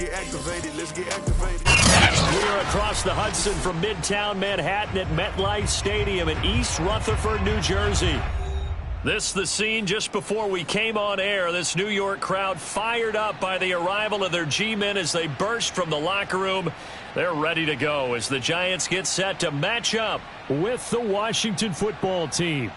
get activated. Let's get activated. We are across the Hudson from Midtown Manhattan at MetLife Stadium in East Rutherford, New Jersey. This the scene just before we came on air. This New York crowd fired up by the arrival of their G-men as they burst from the locker room. They're ready to go as the Giants get set to match up with the Washington football team.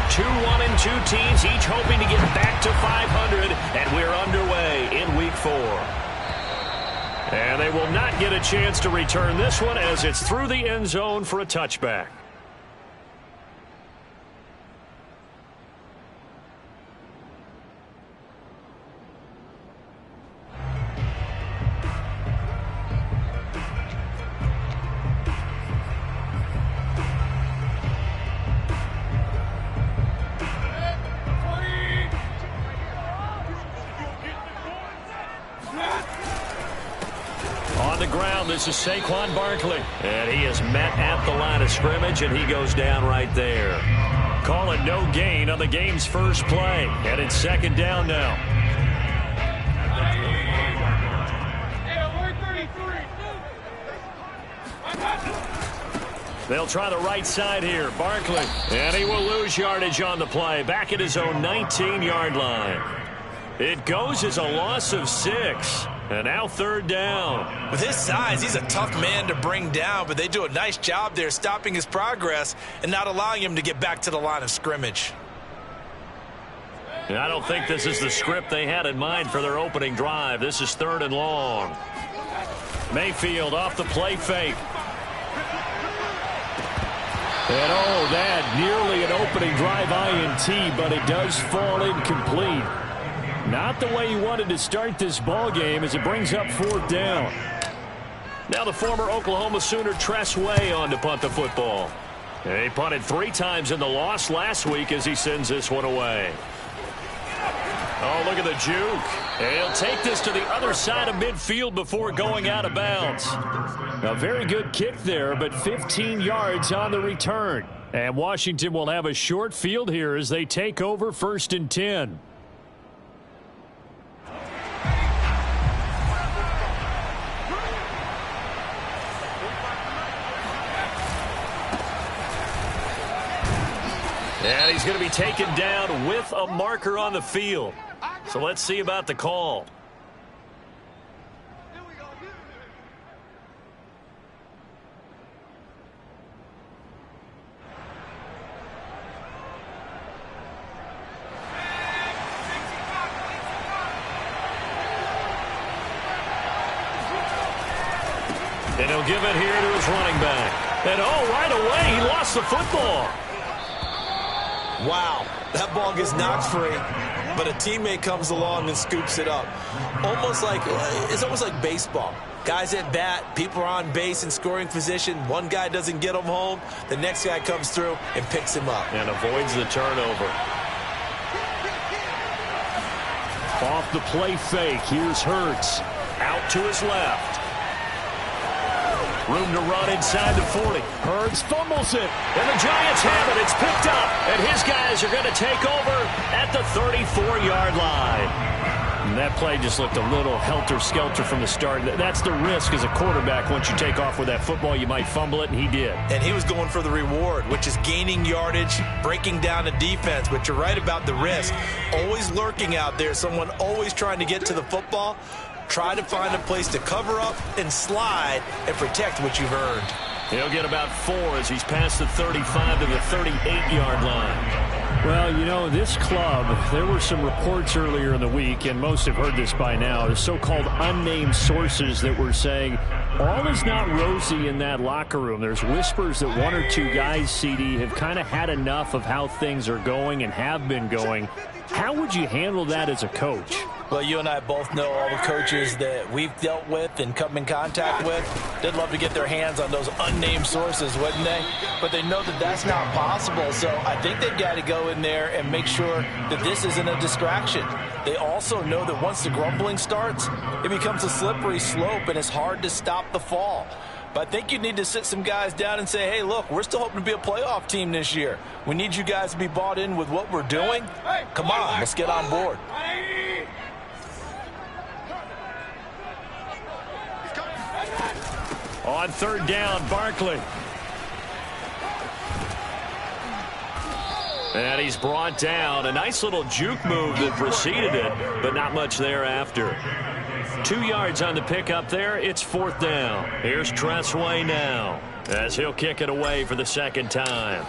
2-1-2 teams, each hoping to get back to 500, and we're underway in Week 4. And they will not get a chance to return this one as it's through the end zone for a touchback. On the ground, this is Saquon Barkley. And he is met at the line of scrimmage, and he goes down right there. Call it no gain on the game's first play. And it's second down now. They'll try the right side here. Barkley. And he will lose yardage on the play. Back at his own 19-yard line. It goes as a loss of 6. And now third down. With his size, he's a tough man to bring down, but they do a nice job there stopping his progress and not allowing him to get back to the line of scrimmage. And I don't think this is the script they had in mind for their opening drive. This is third and long. Mayfield off the play fake. And oh, that nearly an opening drive INT, but it does fall incomplete. Not the way he wanted to start this ball game as it brings up fourth down. Now the former Oklahoma Sooner Tress Way on to punt the football. He punted 3 times in the loss last week as he sends this one away. Oh, look at the juke. And he'll take this to the other side of midfield before going out of bounds. A very good kick there, but 15 yards on the return. And Washington will have a short field here as they take over 1st and 10. And he's going to be taken down with a marker on the field. So let's see about the call. And he'll give it here to his running back. And oh, right away, he lost the football. Wow, that ball gets knocked free, but a teammate comes along and scoops it up. It's almost like baseball. Guys at bat, people are on base in scoring position. One guy doesn't get him home. The next guy comes through and picks him up. And avoids the turnover. Off the play fake, here's Hurts. Out to his left. Room to run inside the 40. Hurts fumbles it. And the Giants have it. It's picked up. And his guys are going to take over at the 34-yard line. And that play just looked a little helter-skelter from the start. That's the risk as a quarterback. Once you take off with that football, you might fumble it, and he did. And he was going for the reward, which is gaining yardage, breaking down the defense. But you're right about the risk. Always lurking out there. Someone always trying to get to the football. Try to find a place to cover up and slide and protect what you've earned. He'll get about 4 as he's past the 35 to the 38-yard line. Well, you know, this club, there were some reports earlier in the week, and most have heard this by now, the so-called unnamed sources that were saying all is not rosy in that locker room. There's whispers that 1 or 2 guys, CD, have kind of had enough of how things are going and have been going. How would you handle that as a coach? Well, you and I both know all the coaches that we've dealt with and come in contact with. They'd love to get their hands on those unnamed sources, wouldn't they? But they know that that's not possible, so I think they've got to go in there and make sure that this isn't a distraction. They also know that once the grumbling starts, it becomes a slippery slope and it's hard to stop the fall. But I think you need to sit some guys down and say, hey, look, we're still hoping to be a playoff team this year. We need you guys to be bought in with what we're doing. Come on, let's get on board. On third down, Barkley. And he's brought down. A nice little juke move that preceded it, but not much thereafter. 2 yards on the pickup there. It's fourth down. Here's Tressway now as he'll kick it away for the second time.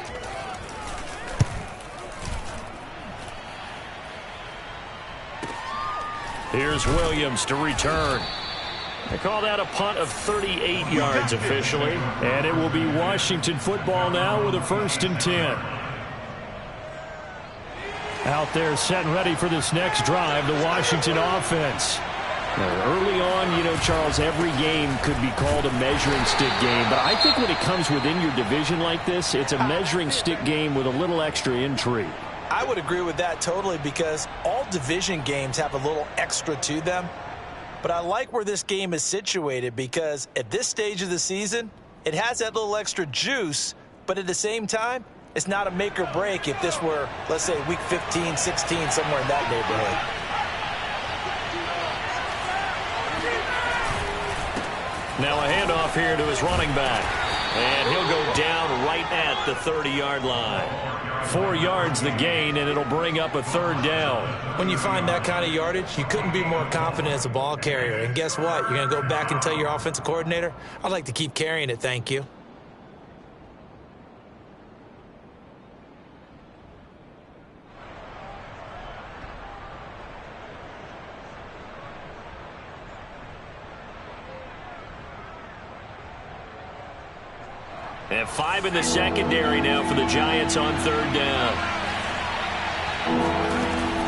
Here's Williams to return. They call that a punt of 38 yards officially. And it will be Washington football now with a 1st and 10. Out there set and ready for this next drive, the Washington offense. Now, early on, you know, Charles, every game could be called a measuring stick game. But I think when it comes within your division like this, it's a measuring stick game with a little extra intrigue. I would agree with that totally because all division games have a little extra to them. But I like where this game is situated because at this stage of the season, it has that little extra juice, but at the same time, it's not a make or break if this were, let's say, week 15, 16, somewhere in that neighborhood. Now a handoff here to his running back. And he'll go down right at the 30-yard line. 4 yards the gain, and it'll bring up a third down. When you find that kind of yardage, you couldn't be more confident as a ball carrier. And guess what? You're going to go back and tell your offensive coordinator, I'd like to keep carrying it, thank you. And 5 in the secondary now for the Giants on third down.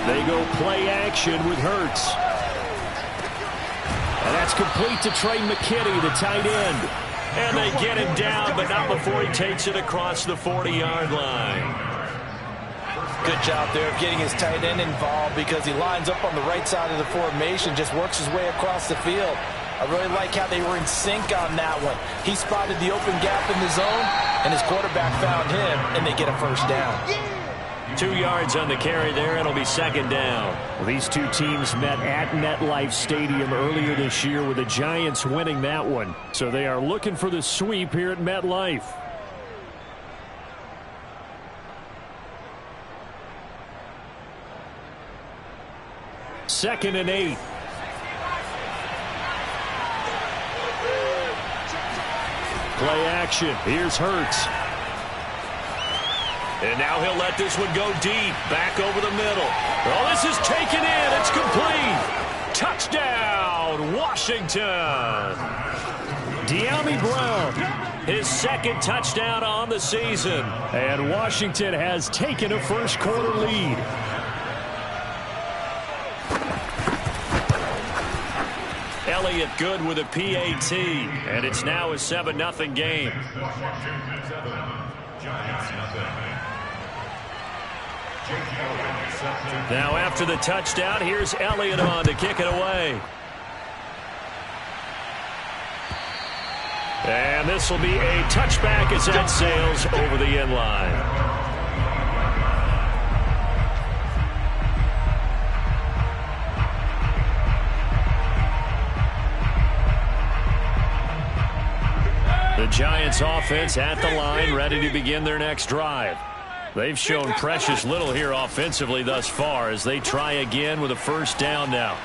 They go play action with Hurts. And that's complete to Trey McKinney, the tight end. And they get him down, but not before he takes it across the 40-yard line. Good job there of getting his tight end involved because he lines up on the right side of the formation, just works his way across the field. I really like how they were in sync on that one. He spotted the open gap in the zone, and his quarterback found him, and they get a first down. 2 yards on the carry there. It'll be second down. Well, these two teams met at MetLife Stadium earlier this year with the Giants winning that one. So they are looking for the sweep here at MetLife. Second and 8. Play action. Here's Hurts. And now he'll let this one go deep. Back over the middle. Oh, this is taken in. It's complete. Touchdown, Washington. De'Ami Brown, his second touchdown on the season. And Washington has taken a first quarter lead. Elliott good with a PAT, and it's now a 7-0 game. Now after the touchdown, here's Elliott on to kick it away. And this will be a touchback as that sails over the end line. The Giants offense at the line, ready to begin their next drive. They've shown precious little here offensively thus far as they try again with a first down now.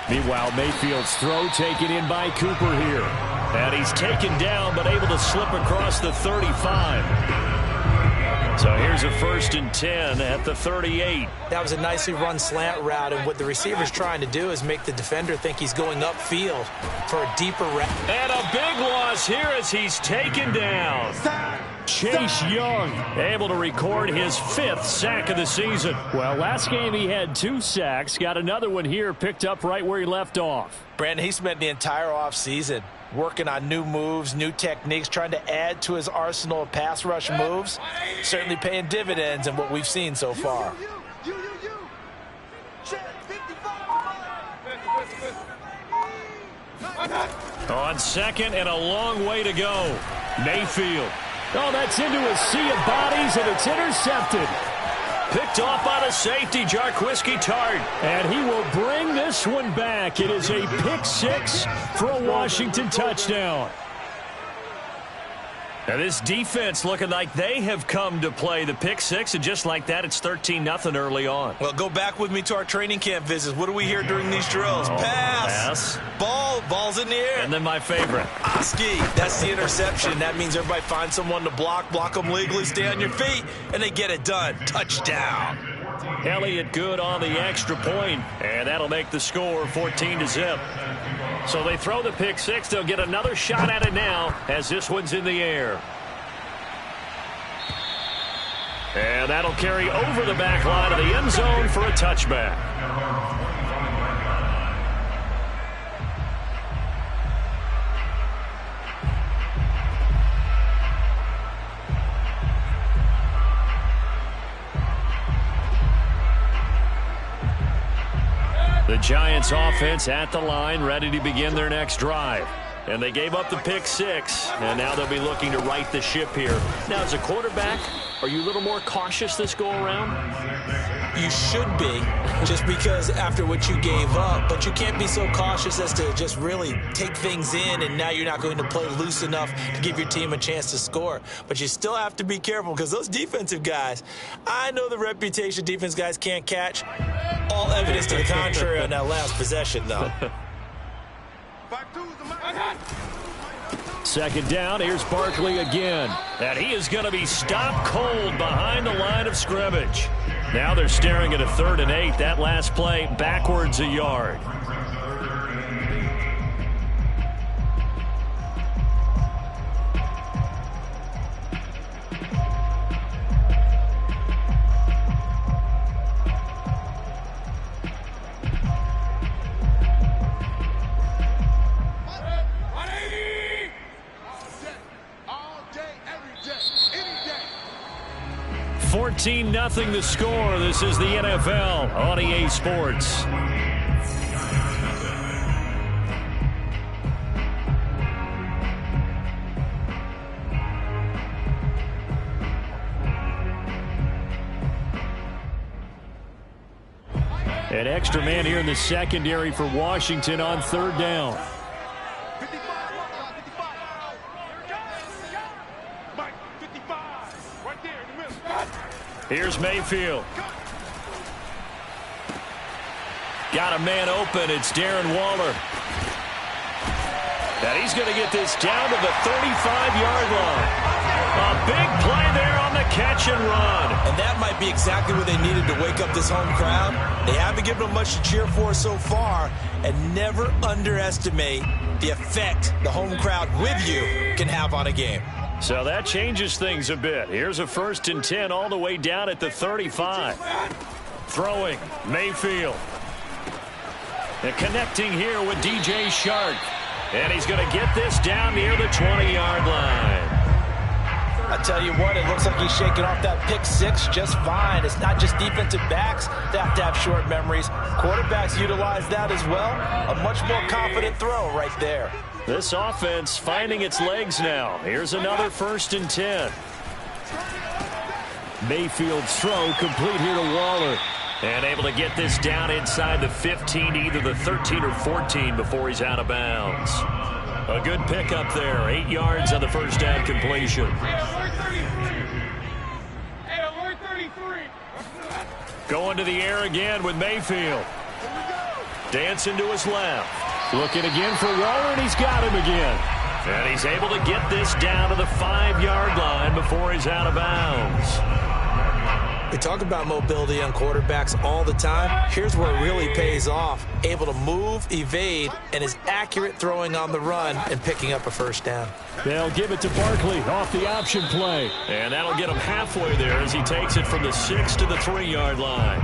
Meanwhile, Mayfield's throw taken in by Cooper here. And he's taken down but able to slip across the 35. So here's a 1st and 10 at the 38. That was a nicely run slant route, and what the receiver's trying to do is make the defender think he's going upfield for a deeper route. And a big loss here as he's taken down. Chase Young able to record his 5th sack of the season. Well, last game he had 2 sacks. Got another one here picked up right where he left off. Brandon, he spent the entire offseason working on new moves, new techniques, trying to add to his arsenal of pass rush moves. Certainly paying dividends in what we've seen so far. On second and a long way to go. Mayfield. Oh, that's into a sea of bodies, and it's intercepted. Picked off by the safety, Jarquiski Tart. And he will bring this one back. It is a pick six for a Washington touchdown. Now this defense looking like they have come to play the pick six, and just like that, it's 13-0 early on. Well, go back with me to our training camp visits. What do we hear during these drills? Pass. Ball's in the air. And then my favorite. Oski, that's the interception. That means everybody finds someone to block them legally, stay on your feet, and they get it done. Touchdown. Elliott good on the extra point, and that'll make the score 14-0. So they throw the pick six. They'll get another shot at it now as this one's in the air. And that'll carry over the back line of the end zone for a touchback. The Giants offense at the line, ready to begin their next drive. And they gave up the pick six, and now they'll be looking to right the ship here. Now, as a quarterback, are you a little more cautious this go-around? You should be, just because after what you gave up, but you can't be so cautious as to just really take things in, and now you're not going to play loose enough to give your team a chance to score. But you still have to be careful, because those defensive guys, I know the reputation defense guys can't catch. All evidence to the contrary on that last possession, though. Second down, here's Barkley again. And he is going to be stopped cold behind the line of scrimmage. Now they're staring at a 3rd and 8. That last play backwards a yard. Nothing the score. This is the NFL on EA Sports. An extra man here in the secondary for Washington on 3rd down. Here's Mayfield. Got a man open. It's Darren Waller. And he's going to get this down to the 35-yard line. A big play there on the catch and run. And that might be exactly what they needed to wake up this home crowd. They haven't given them much to cheer for so far. And never underestimate the effect the home crowd with you can have on a game. So that changes things a bit. Here's a 1st and 10 all the way down at the 35. Throwing, Mayfield. And connecting here with DJ Shark. And he's going to get this down near the 20-yard line. I tell you what, it looks like he's shaking off that pick six just fine. It's not just defensive backs that have to have short memories. Quarterbacks utilize that as well. A much more confident throw right there. This offense finding its legs now. Here's another 1st and 10. Mayfield's throw complete here to Waller. And able to get this down inside the 15, either the 13 or 14 before he's out of bounds. A good pickup there. 8 yards on the first down completion. Going to the air again with Mayfield. Dancing to his left. Looking again for Waller, and he's got him again. And he's able to get this down to the 5-yard line before he's out of bounds. We talk about mobility on quarterbacks all the time. Here's where it really pays off. Able to move, evade, and is accurate throwing on the run and picking up a 1st down. They'll give it to Barkley off the option play. And that'll get him halfway there as he takes it from the 6 to the 3-yard line.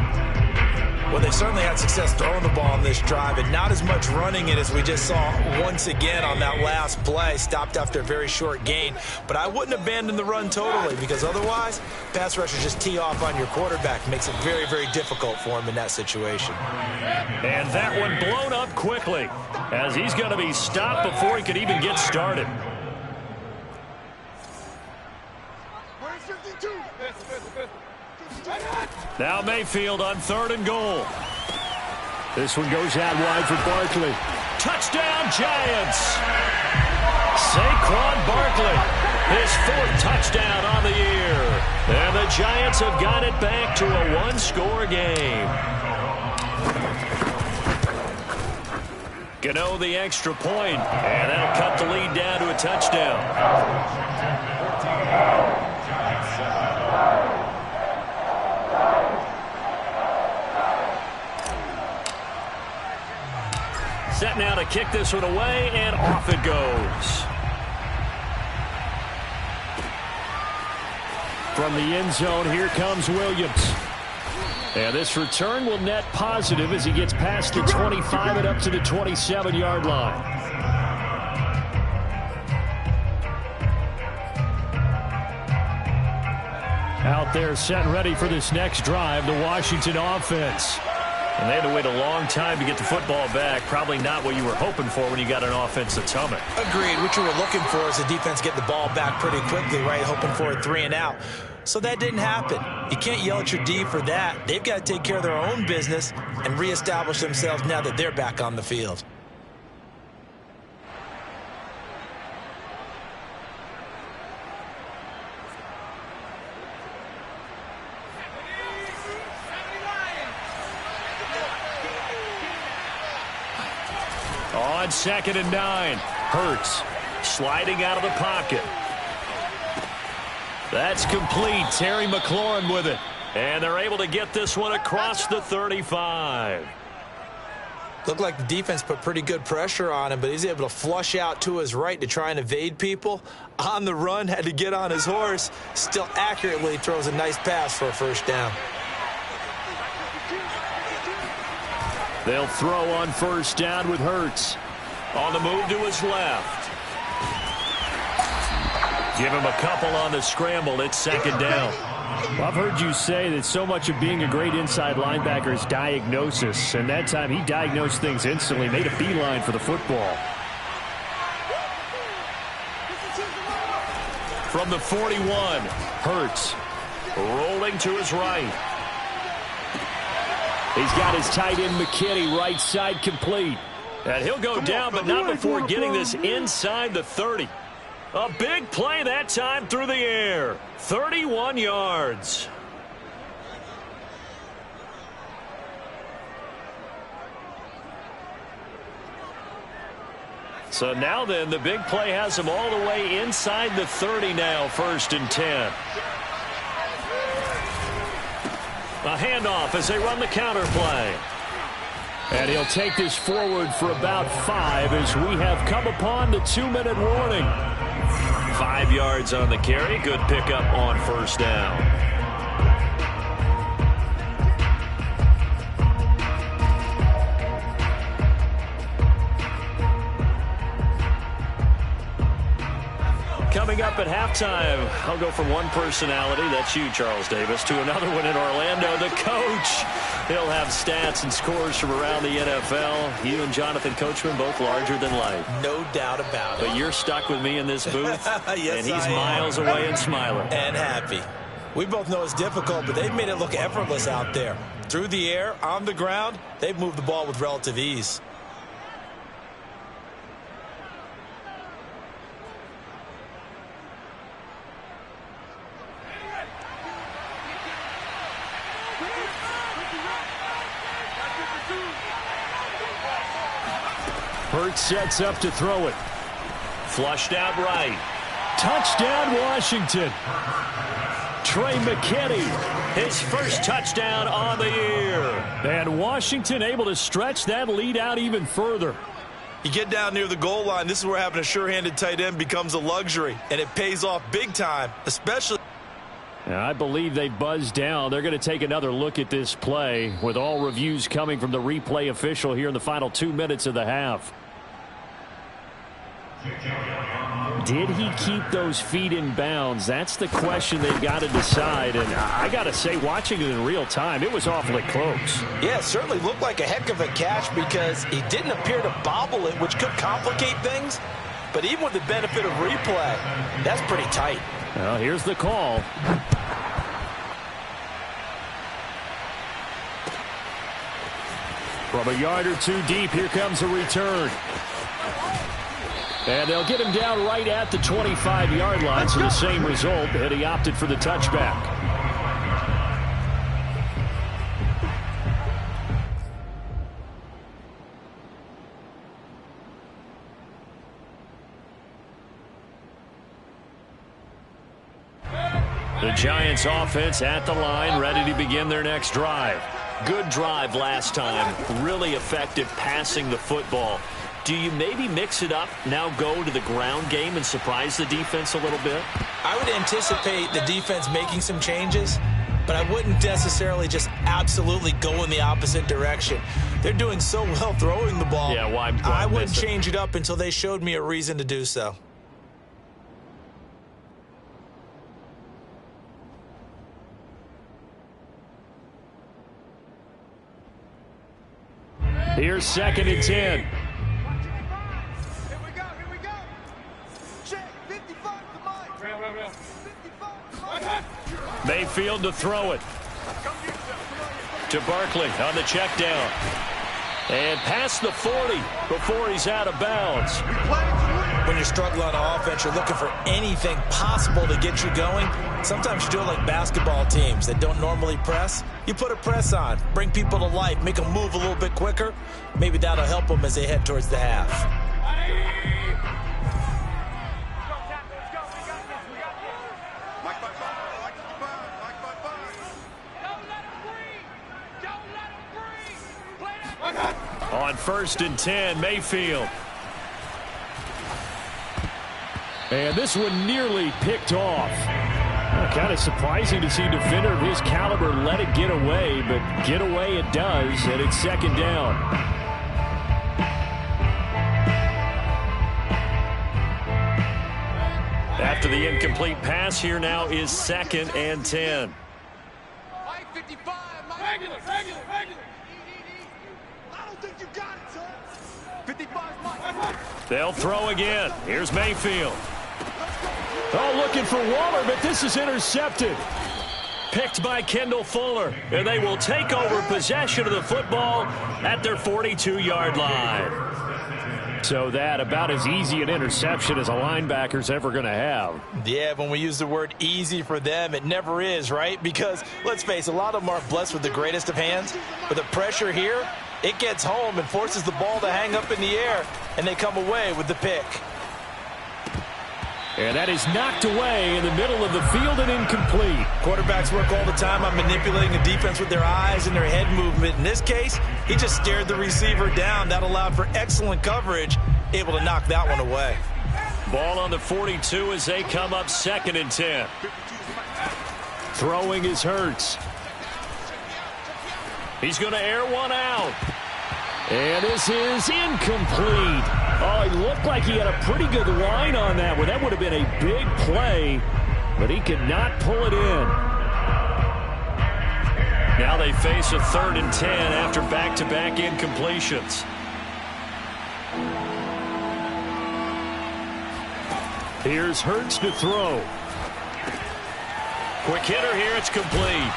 Well, they certainly had success throwing the ball in this drive, and not as much running it as we just saw once again on that last play. Stopped after a very short gain. But I wouldn't abandon the run totally, because otherwise, pass rushers just tee off on your quarterback. Makes it very, very difficult for him in that situation. And that one blown up quickly, as he's going to be stopped before he could even get started. Now Mayfield on 3rd and goal. This one goes out wide for Barkley. Touchdown, Giants! Saquon Barkley, his 4th touchdown on the year. And the Giants have got it back to a 1-score game. Gano the extra point, and that'll cut the lead down to a touchdown. Set now to kick this one away, and off it goes. From the end zone, here comes Williams. And this return will net positive as he gets past the 25 and up to the 27-yard line. Out there set and ready for this next drive, the Washington offense. And they had to wait a long time to get the football back. Probably not what you were hoping for when you got an offense that's humming. Agreed. What you were looking for is the defense get the ball back pretty quickly, right? Hoping for a 3-and-out. So that didn't happen. You can't yell at your D for that. They've got to take care of their own business and reestablish themselves now that they're back on the field. On 2nd and 9, Hurts sliding out of the pocket. That's complete. Terry McLaurin with it. And they're able to get this one across the 35. Looked like the defense put pretty good pressure on him, but he's able to flush out to his right to try and evade people. On the run, had to get on his horse. Still accurately throws a nice pass for a 1st down. They'll throw on 1st down with Hurts. On the move to his left. Give him a couple on the scramble. It's 2nd down. Well, I've heard you say that so much of being a great inside linebacker is diagnosis. And that time he diagnosed things instantly, made a beeline for the football. From the 41, Hurts rolling to his right. He's got his tight end McKinney right side complete. And he'll go down, but not before getting this inside the 30. A big play that time through the air. 31 yards. So now then, the big play has him all the way inside the 30 now, 1st and 10. A handoff as they run the counter play. And he'll take this forward for about 5 as we have come upon the 2-minute warning. 5 yards on the carry. Good pickup on 1st down. Coming up at halftime, I'll go from one personality, that's you, Charles Davis, to another one in Orlando, the coach. He'll have stats and scores from around the NFL. You and Jonathan Coachman, both larger than life. No doubt about it. But you're stuck with me in this booth, yes, and he's miles away and smiling. And happy. We both know it's difficult, but they've made it look effortless out there. Through the air, on the ground, they've moved the ball with relative ease. Hurts sets up to throw it. Flushed out right. Touchdown, Washington. Trey McKinney, his first touchdown on the year. And Washington able to stretch that lead out even further. You get down near the goal line, this is where having a sure-handed tight end becomes a luxury, and it pays off big time, especially. I believe they buzzed down. They're going to take another look at this play with all reviews coming from the replay official here in the final 2 minutes of the half. Did he keep those feet in bounds? That's the question they've got to decide. And I got to say, watching it in real time, it was awfully close. Yeah, it certainly looked like a heck of a catch because he didn't appear to bobble it, which could complicate things. But even with the benefit of replay, that's pretty tight. Well, here's the call. From a yard or two deep, here comes a return. And they'll get him down right at the 25-yard line, so the same result, and he opted for the touchback. The Giants offense at the line, ready to begin their next drive. Good drive last time. Really effective passing the football. Do you maybe mix it up, now go to the ground game and surprise the defense a little bit? I would anticipate the defense making some changes, but I wouldn't necessarily just absolutely go in the opposite direction. They're doing so well throwing the ball. Yeah, why I wouldn't change it up until they showed me a reason to do so. Here's 2nd and 10. Here we go. Check. 55 to mine. 55 to mine. Mayfield to throw it. To Barkley on the check down. And past the 40 before he's out of bounds. When you're struggling on offense, you're looking for anything possible to get you going. Sometimes you do it like basketball teams that don't normally press. You put a press on, bring people to life, make them move a little bit quicker. Maybe that'll help them as they head towards the half. On 1st and 10, Mayfield. And this one nearly picked off. Kind of surprising to see a defender of his caliber let it get away, but get away it does, and it's 2nd down. After the incomplete pass, here now is 2nd and 10. Mike 55, Mike. Regular. I don't think you got it, son. 55, Mike. They'll throw again. Here's Mayfield. Oh, looking for Waller, but this is intercepted. Picked by Kendall Fuller, and they will take over possession of the football at their 42-yard line. So that about as easy an interception as a linebacker's ever going to have. Yeah, when we use the word easy for them, it never is, right? Because, let's face it, a lot of them aren't blessed with the greatest of hands. But the pressure here, it gets home and forces the ball to hang up in the air, and they come away with the pick. And that is knocked away in the middle of the field and incomplete. Quarterbacks work all the time on manipulating the defense with their eyes and their head movement. In this case, he just stared the receiver down. That allowed for excellent coverage, able to knock that one away. Ball on the 42 as they come up 2nd and 10. Throwing is Hurts. He's going to air one out. And this is incomplete. Oh, it looked like he had a pretty good line on that one. That would have been a big play, but he could not pull it in. Now they face a 3rd and 10 after back-to-back incompletions. Here's Hurts to throw. Quick hitter here, it's complete.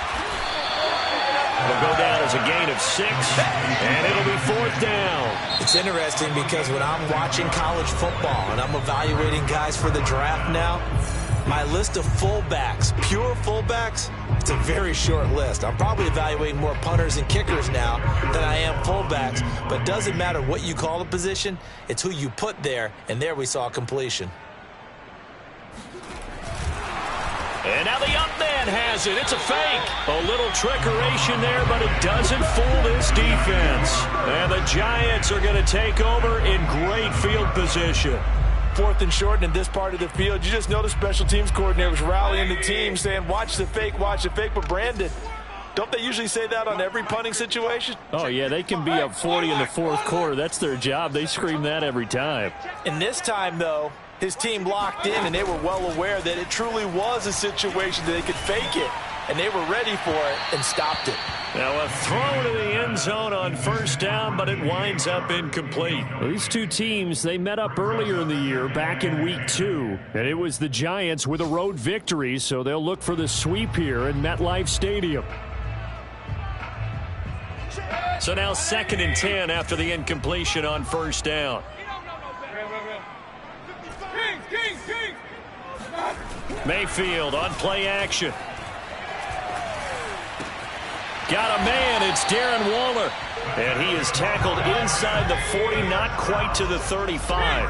It'll go down as a gain of 6, and it'll be 4th down. It's interesting because when I'm watching college football and I'm evaluating guys for the draft now, my list of fullbacks, pure fullbacks, it's a very short list. I'm probably evaluating more punters and kickers now than I am fullbacks, but it doesn't matter what you call the position, it's who you put there, and there we saw completion. And now the up man has it. It's a fake. A little trickeration there, but it doesn't fool this defense. And the Giants are going to take over in great field position. 4th and short in this part of the field, you just know the special teams coordinator was rallying the team, saying, watch the fake, watch the fake. But Brandon, don't they usually say that on every punting situation? Oh, yeah, they can be up 40 in the 4th quarter. That's their job. They scream that every time. And this time, though, his team locked in, and they were well aware that it truly was a situation that they could fake it, and they were ready for it and stopped it. Now a throw to the end zone on 1st down, but it winds up incomplete. These two teams, they met up earlier in the year back in week 2, and it was the Giants with a road victory, so they'll look for the sweep here in MetLife Stadium. So now 2nd and 10 after the incompletion on 1st down. Mayfield on play action. Got a man. It's Darren Waller. And he is tackled inside the 40, not quite to the 35.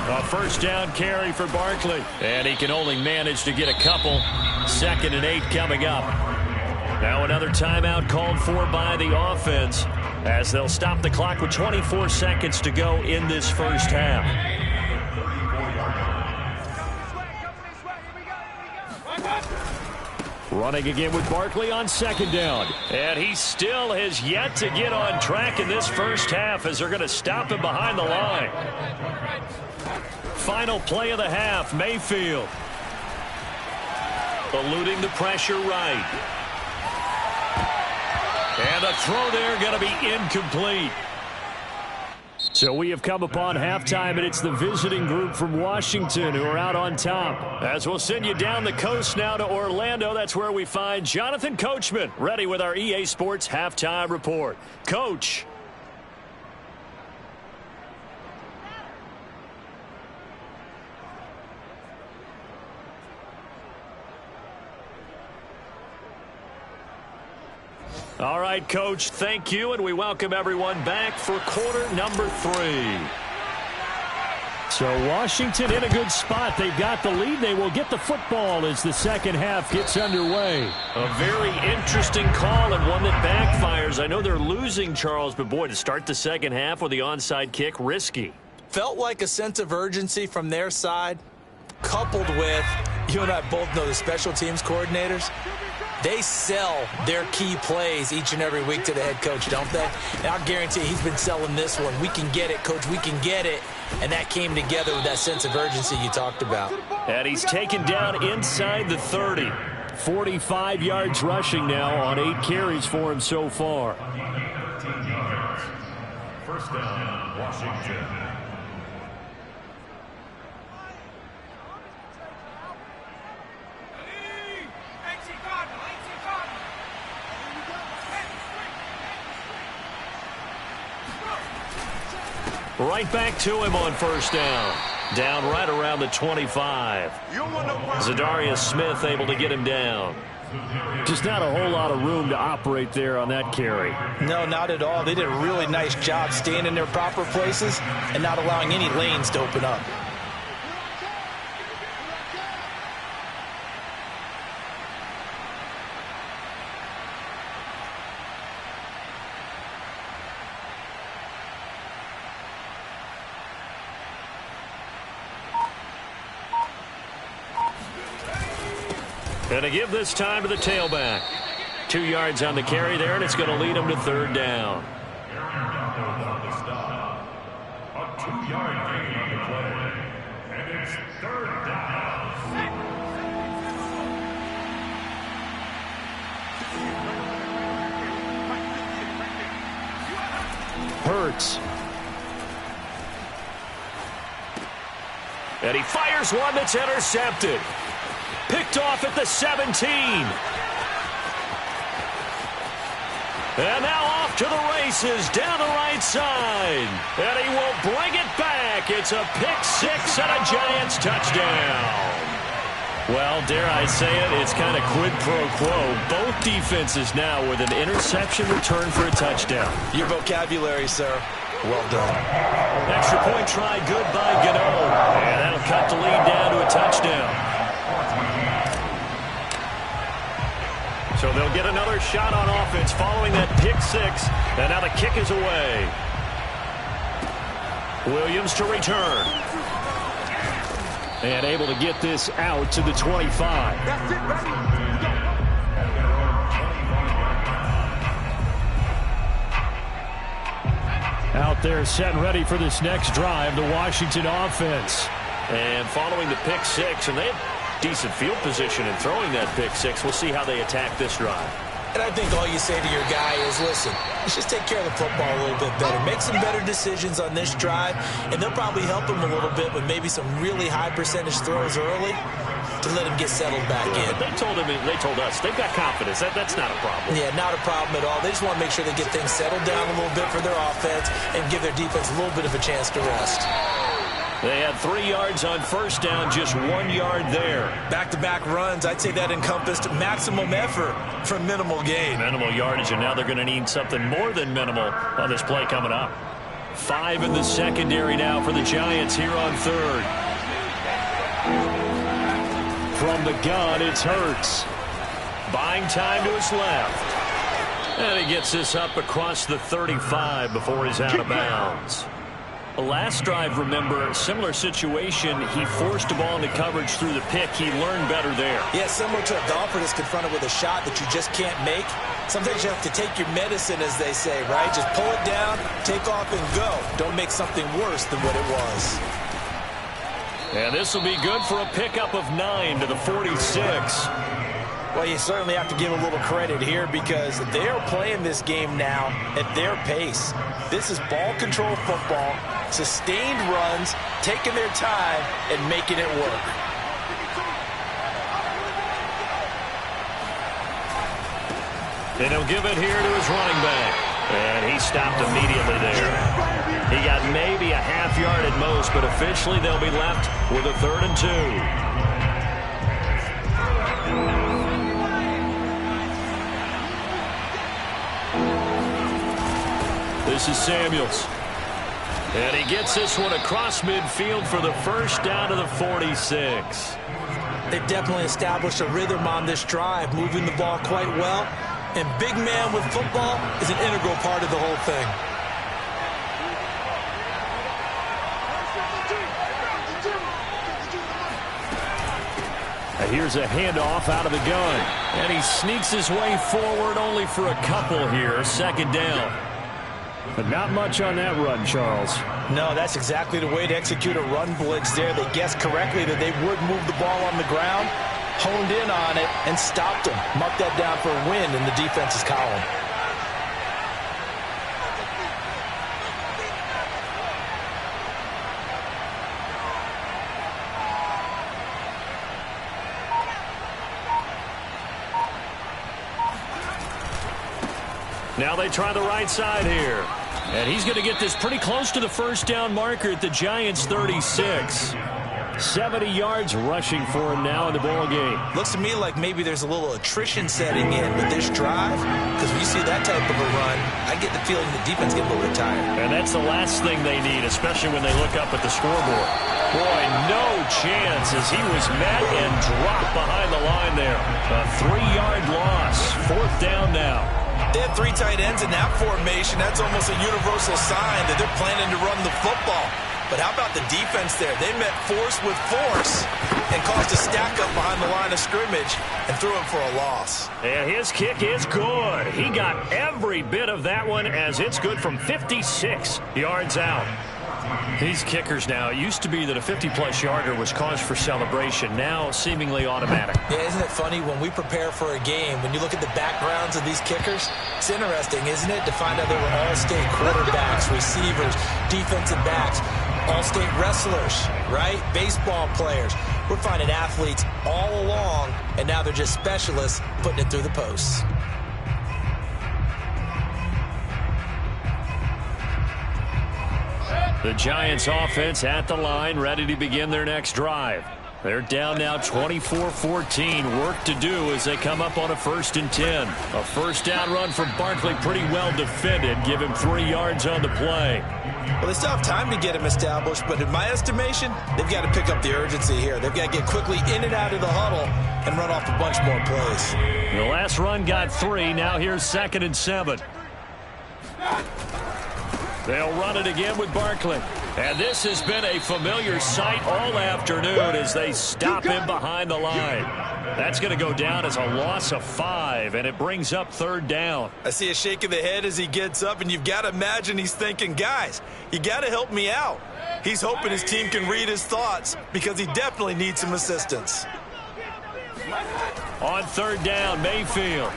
A 1st down carry for Barkley. And he can only manage to get a couple. 2nd and 8 coming up. Now another timeout called for by the offense as they'll stop the clock with 24 seconds to go in this 1st half. Running again with Barkley on 2nd down. And he still has yet to get on track in this 1st half as they're going to stop him behind the line. Final play of the half, Mayfield. Eluding the pressure right. And a throw there going to be incomplete. So we have come upon halftime, and it's the visiting group from Washington who are out on top. As we'll send you down the coast now to Orlando, that's where we find Jonathan Coachman, ready with our EA Sports Halftime Report. Coach. All right, Coach, thank you, and we welcome everyone back for quarter number 3. So Washington in a good spot. They've got the lead. They will get the football as the 2nd half gets underway. A very interesting call and one that backfires. I know they're losing, Charles, but boy, to start the 2nd half with the onside kick, risky. Felt like a sense of urgency from their side, coupled with, you and I both know the special teams coordinators. They sell their key plays each and every week to the head coach, don't they? And I'll guarantee he's been selling this one. We can get it, Coach. We can get it. And that came together with that sense of urgency you talked about. And he's taken down inside the 30. 45 yards rushing now on 8 carries for him so far. 1st down, Washington. Right back to him on 1st down. Down right around the 25. Zadarius Smith able to get him down. Just not a whole lot of room to operate there on that carry. No, not at all. They did a really nice job staying in their proper places and not allowing any lanes to open up. And to give this time to the tailback. 2 yards on the carry there, and it's going to lead him to 3rd down. A 2-yard gain on the play. And it's 3rd down. Hurts. And he fires one that's intercepted. Picked off at the 17. And now off to the races down the right side. And he will bring it back. It's a pick 6 and a Giants touchdown. Well, dare I say it, it's kind of quid pro quo. Both defenses now with an interception return for a touchdown. Your vocabulary, sir. Well done. Extra point try good by Gano. And that'll cut the lead down to a touchdown. So they'll get another shot on offense following that pick 6. And now the kick is away. Williams to return. And able to get this out to the 25. That's it, ready? Go. Out there set and ready for this next drive, the Washington offense. And following the pick six, and they have decent field position in throwing that pick six. We'll see how they attack this drive. And I think all you say to your guy is, listen, let's just take care of the football a little bit better. Make some better decisions on this drive, and they'll probably help him a little bit with maybe some really high percentage throws early to let him get settled back in. But they told us they've got confidence. That's not a problem. Yeah, not a problem at all. They just want to make sure they get things settled down a little bit for their offense and give their defense a little bit of a chance to rest. They had 3 yards on first down, just 1 yard there. Back-to-back runs, I'd say that encompassed maximum effort for minimal gain. Minimal yardage, and now they're going to need something more than minimal on this play coming up. 5 in the secondary now for the Giants here on third. From the gun, it's Hurts. Buying time to his left. And he gets this up across the 35 before he's out of bounds. Last drive, remember, similar situation. He forced the ball into coverage through the pick. He learned better there. Yeah, similar to a golfer that's confronted with a shot that you just can't make. Sometimes you have to take your medicine, as they say, right? Just pull it down, take off, and go. Don't make something worse than what it was. And this will be good for a pickup of 9 to the 46. Well, you certainly have to give a little credit here because they are playing this game now at their pace. This is ball control football, sustained runs, taking their time, and making it work. And he'll give it here to his running back. And he stopped immediately there. He got maybe a half yard at most, but officially they'll be left with a 3rd and 2. This is Samuels. And he gets this one across midfield for the first down to the 46. They've definitely established a rhythm on this drive, moving the ball quite well. And big man with football is an integral part of the whole thing. Here's a handoff out of the gun. And he sneaks his way forward only for a couple here. 2nd down. But not much on that run, Charles. No, that's exactly the way to execute a run blitz there. They guessed correctly that they would move the ball on the ground, honed in on it, and stopped them. Marked that down for a win in the defense's column. Now they try the right side here. And he's going to get this pretty close to the first down marker at the Giants' 36. 70 yards rushing for him now in the ball game. Looks to me like maybe there's a little attrition setting in with this drive, because when you see that type of a run, I get the feeling the defense get a little bit tired. And that's the last thing they need, especially when they look up at the scoreboard. Boy, no chance as he was met and dropped behind the line there. A 3-yard loss. 4th down now. They have 3 tight ends in that formation. That's almost a universal sign that they're planning to run the football. But how about the defense there? They met force with force and caused a stack up behind the line of scrimmage and threw him for a loss. And his kick is good. He got every bit of that one as it's good from 56 yards out. These kickers now, it used to be that a 50-plus yarder was cause for celebration. Now seemingly automatic. Yeah, isn't it funny when we prepare for a game, when you look at the backgrounds of these kickers, it's interesting, isn't it, to find out they were all-state quarterbacks, receivers, defensive backs, all-state wrestlers, right? Baseball players. We're finding athletes all along, and now they're just specialists putting it through the posts. The Giants offense at the line, ready to begin their next drive. They're down now 24-14. Work to do as they come up on a 1st and 10. A first down run for Barkley, pretty well defended. Give him 3 yards on the play. Well, they still have time to get him established, but in my estimation, they've got to pick up the urgency here. They've got to get quickly in and out of the huddle and run off a bunch more plays. The last run got 3. Now here's 2nd and 7. They'll run it again with Barkley. And this has been a familiar sight all afternoon as they stop him behind the line. That's going to go down as a loss of 5, and it brings up 3rd down. I see a shake of the head as he gets up, and you've got to imagine he's thinking, guys, you got to help me out. He's hoping his team can read his thoughts because he definitely needs some assistance. On 3rd down, Mayfield.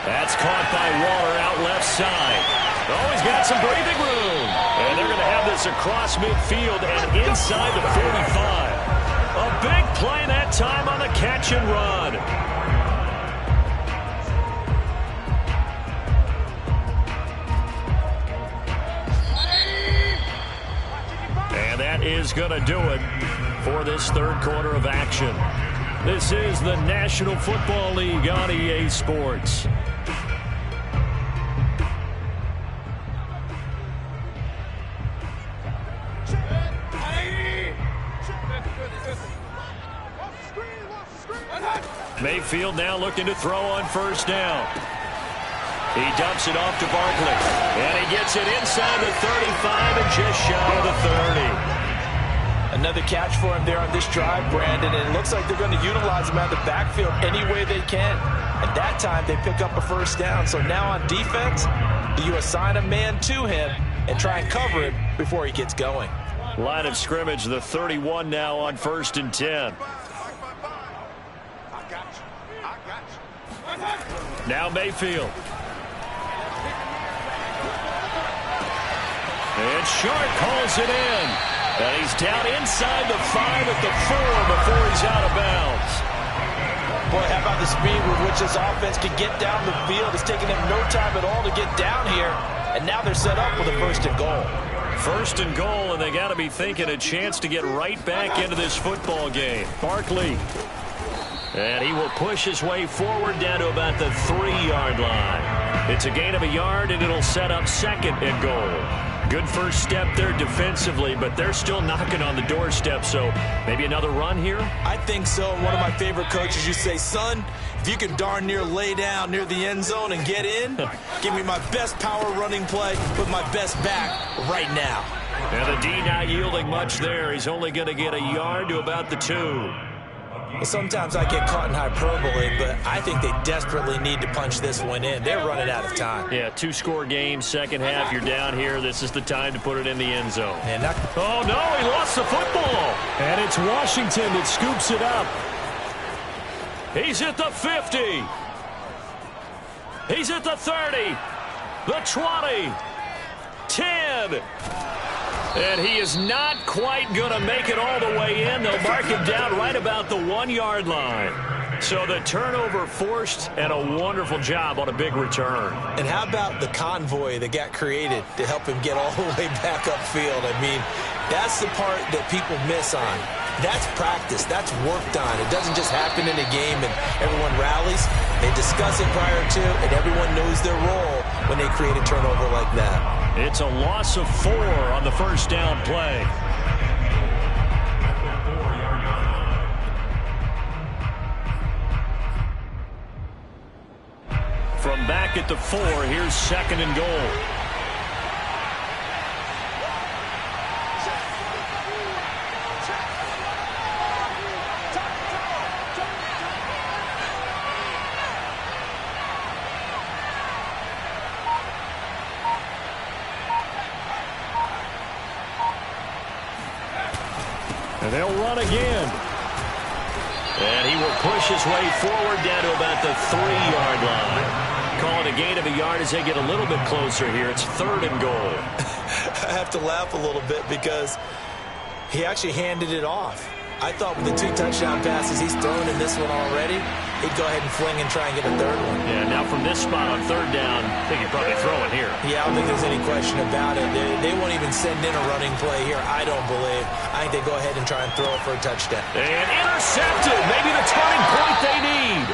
That's caught by Waller out left side. Oh, he's got some breathing room. And they're going to have this across midfield and inside the 45. A big play that time on the catch and run. And that is going to do it for this 3rd quarter of action. This is the National Football League on EA Sports. Mayfield now looking to throw on 1st down. He dumps it off to Barkley. And he gets it inside the 35 and just shy of the 30. Another catch for him there on this drive, Brandon. And it looks like they're going to utilize him out of the backfield any way they can. And that time they pick up a 1st down. So now on defense, do you assign a man to him and try and cover him before he gets going? Line of scrimmage, the 31 now on 1st and 10. Now Mayfield. And Sharp calls it in. And he's down inside the 5 at the 4 before he's out of bounds. Boy, how about the speed with which this offense can get down the field? It's taking them no time at all to get down here. And now they're set up with a 1st and goal. 1st and goal, and they got to be thinking a chance to get right back into this football game. Barkley. And he will push his way forward down to about the 3-yard line. It's a gain of a yard, and it'll set up 2nd and goal. Good first step there defensively, but they're still knocking on the doorstep, so maybe another run here? I think so. One of my favorite coaches, you say, son, if you can darn near lay down near the end zone and get in, give me my best power running play with my best back right now. And the D not yielding much there. He's only going to get a yard to about the 2. Well, sometimes I get caught in hyperbole, but I think they desperately need to punch this one in. They're running out of time. Yeah, 2-score game, 2nd half. You're down here. This is the time to put it in the end zone. And oh, no, he lost the football. And it's Washington that scoops it up. He's at the 50. He's at the 30. The 20. 10. And he is not quite going to make it all the way in. They'll mark him down right about the 1-yard line. So the turnover forced, and a wonderful job on a big return. And how about the convoy that got created to help him get all the way back upfield? I mean, that's the part that people miss on. That's practice. That's worked on. It doesn't just happen in a game and everyone rallies. They discuss it prior to, and everyone knows their role when they create a turnover like that. It's a loss of 4 on the 1st down play. From back at the 4, here's 2nd and goal. And they'll run again. And he will push his way forward down to about the 3-yard line. Call it a gain of a yard as they get a little bit closer here. It's 3rd and goal. I have to laugh a little bit because he actually handed it off. I thought with the 2 touchdown passes he's thrown in this one already, he'd go ahead and fling and try and get a 3rd one. Yeah, now from this spot on 3rd down, I think he'd probably throw it here. Yeah, I don't think there's any question about it. They won't even send in a running play here, I don't believe. I think they go ahead and try and throw it for a touchdown. And intercepted. Maybe the turning point they need.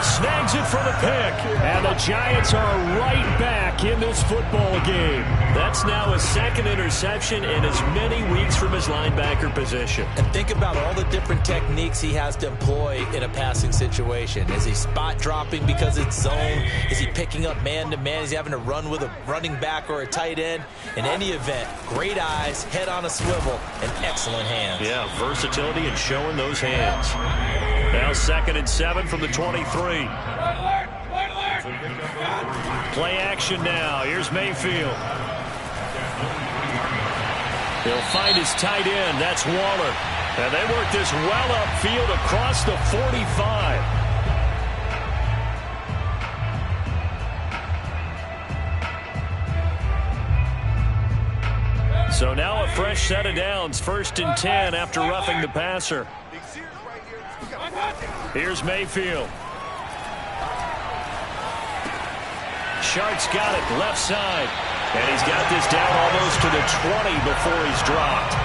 So snags it for the pick. And the Giants are right back in this football game. That's now his second interception in as many weeks from his linebacker position. And think about all the different techniques he has to employ in a passing situation. Is he spot dropping because it's zone? Is he picking up man-to-man? Is he having to run with a running back or a tight end? In any event, great eyes, head on a swivel, and excellent hands. Yeah, versatility and showing those hands. Now 2nd and 7 from the 23. Play action now. Here's Mayfield. He'll find his tight end. That's Waller. And they work this well upfield across the 45. So now a fresh set of downs. 1st and 10 after roughing the passer. Here's Mayfield. Shart's got it left side. And he's got this down almost to the 20 before he's dropped.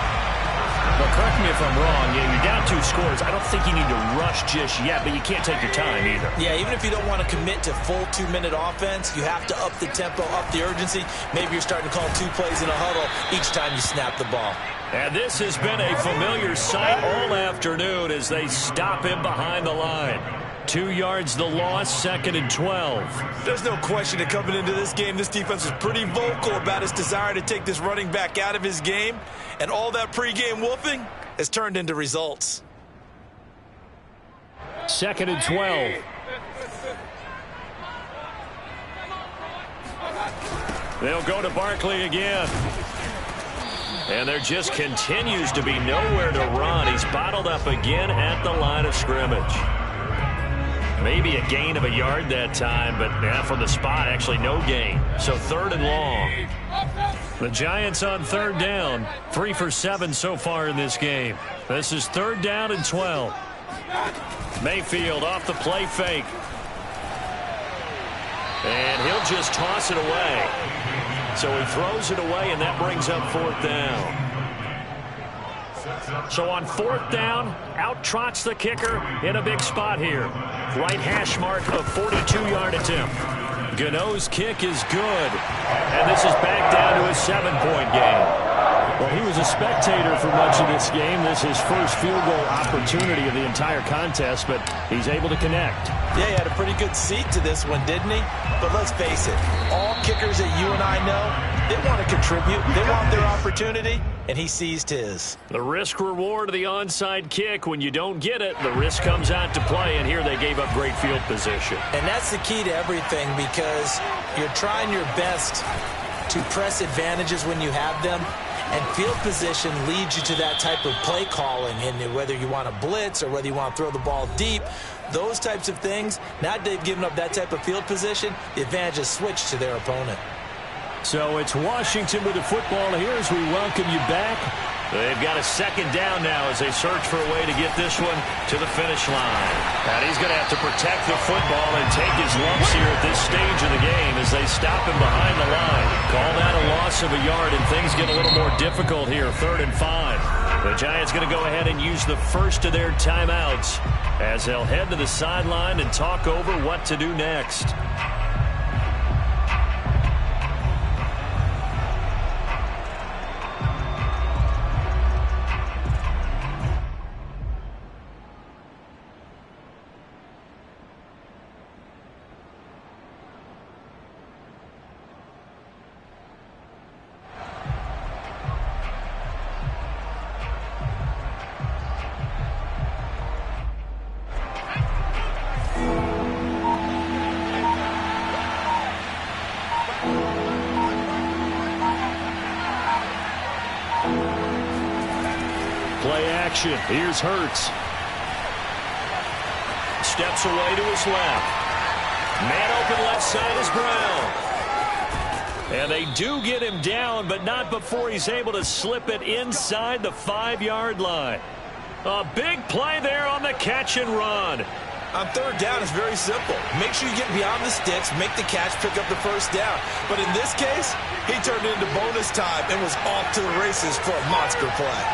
But correct me if I'm wrong. Yeah, you're down 2 scores. I don't think you need to rush just yet, but you can't take your time either. Yeah, even if you don't want to commit to full 2-minute offense, you have to up the tempo, up the urgency. Maybe you're starting to call 2 plays in a huddle each time you snap the ball. And this has been a familiar sight all afternoon as they stop him behind the line. 2 yards the loss, 2nd and 12. There's no question that coming into this game, this defense was pretty vocal about its desire to take this running back out of his game. And all that pregame wolfing has turned into results. 2nd and 12. They'll go to Barkley again. And there just continues to be nowhere to run. He's bottled up again at the line of scrimmage. Maybe a gain of a yard that time, but from the spot, actually no gain. So 3rd and long. The Giants on 3rd down. 3 for 7 so far in this game. This is 3rd down and 12. Mayfield off the play fake. And he'll just toss it away. So he throws it away, and that brings up 4th down. So on 4th down, out trots the kicker in a big spot here. Right hash mark of 42-yard attempt. Gano's kick is good. And this is back down to a 7-point game. Well, he was a spectator for much of this game. This is his first field goal opportunity of the entire contest, but he's able to connect. Yeah, he had a pretty good seat to this one, didn't he? But let's face it, all kickers that you and I know, they want to contribute. They want their opportunity, and he seized his. The risk reward of the onside kick. When you don't get it, the risk comes out to play, and here they gave up great field position. And that's the key to everything, because you're trying your best to press advantages when you have them. And field position leads you to that type of play calling, and whether you want to blitz or whether you want to throw the ball deep, those types of things, now that they've given up that type of field position, the advantage is switched to their opponent. So it's Washington with the football here as we welcome you back. They've got a 2nd down now as they search for a way to get this one to the finish line. And he's going to have to protect the football and take his lumps here at this stage of the game as they stop him behind the line. Call that a loss of a yard, and things get a little more difficult here. 3rd and 5. The Giants going to go ahead and use the first of their timeouts as they'll head to the sideline and talk over what to do next. Here's Hurts. Steps away to his left. Man open left side is Brown. And they do get him down, but not before he's able to slip it inside the 5-yard line. A big play there on the catch and run. On 3rd down, it's very simple. Make sure you get beyond the sticks, make the catch, pick up the 1st down. But in this case, he turned it into bonus time and was off to the races for a monster play.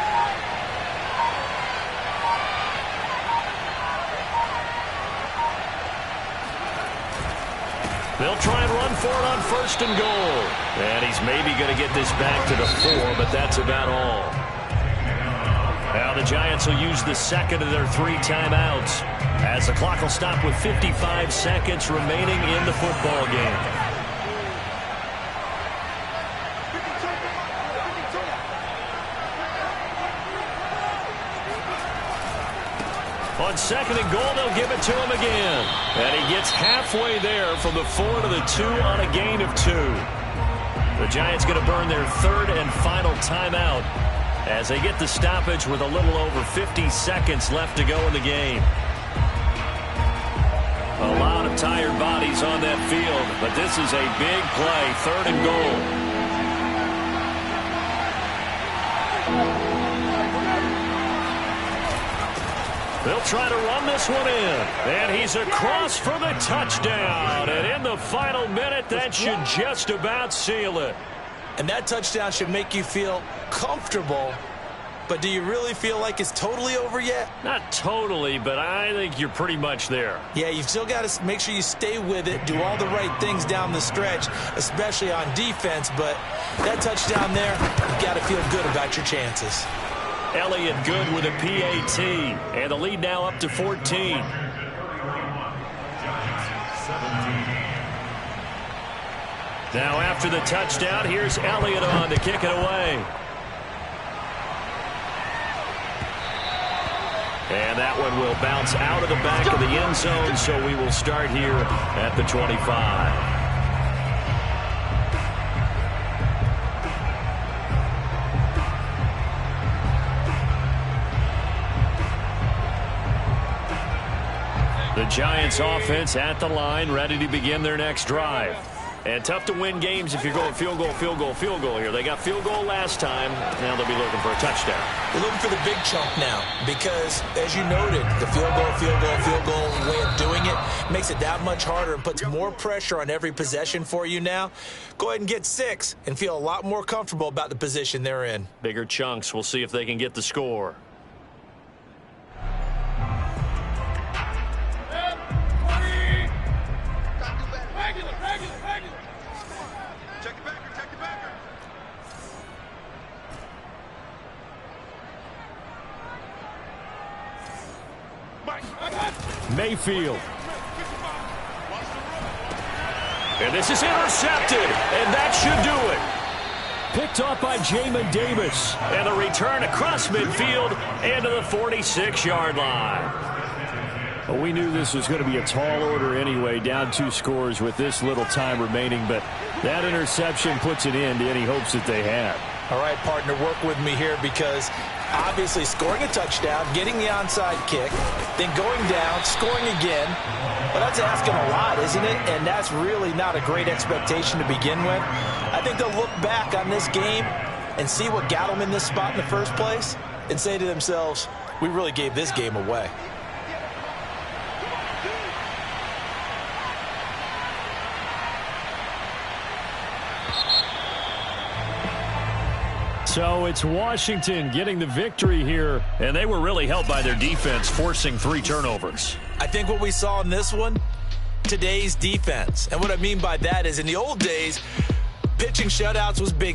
They'll try and run for it on 1st and goal. And he's maybe going to get this back to the 4, but that's about all. Now the Giants will use the second of their 3 timeouts as the clock will stop with 55 seconds remaining in the football game. On 2nd and goal, they'll give it to him again. And he gets halfway there from the 4 to the 2 on a gain of 2. The Giants going to burn their 3rd and final timeout as they get the stoppage with a little over 50 seconds left to go in the game. A lot of tired bodies on that field, but this is a big play, 3rd and goal. They'll try to run this one in. And he's across for the touchdown. And in the final minute, that should just about seal it. And that touchdown should make you feel comfortable. But do you really feel like it's totally over yet? Not totally, but I think you're pretty much there. Yeah, you've still got to make sure you stay with it, do all the right things down the stretch, especially on defense. But that touchdown there, you've got to feel good about your chances. Elliott good with a PAT, and the lead now up to 14. Now after the touchdown, here's Elliott on to kick it away. And that one will bounce out of the back of the end zone, so we will start here at the 25. The Giants offense at the line, ready to begin their next drive. And tough to win games if you're going field goal, field goal, field goal here. They got field goal last time. Now they'll be looking for a touchdown. They're looking for the big chunk now because, as you noted, the field goal, field goal, field goal way of doing it makes it that much harder and puts more pressure on every possession for you now. Go ahead and get 6 and feel a lot more comfortable about the position they're in. Bigger chunks. We'll see if they can get the score. Mayfield. And this is intercepted, and that should do it. Picked off by Jamin Davis. And a return across midfield and to the 46-yard line. Well, we knew this was going to be a tall order anyway, down 2 scores with this little time remaining, but that interception puts an end to any hopes that they had. All right, partner, work with me here because obviously scoring a touchdown, getting the onside kick, then going down, scoring again. Well, that's asking a lot, isn't it? And that's really not a great expectation to begin with. I think they'll look back on this game and see what got them in this spot in the first place and say to themselves, we really gave this game away. So it's Washington getting the victory here, and they were really helped by their defense, forcing 3 turnovers. I think what we saw in this one, today's defense. And what I mean by that is in the old days, pitching shutouts was big.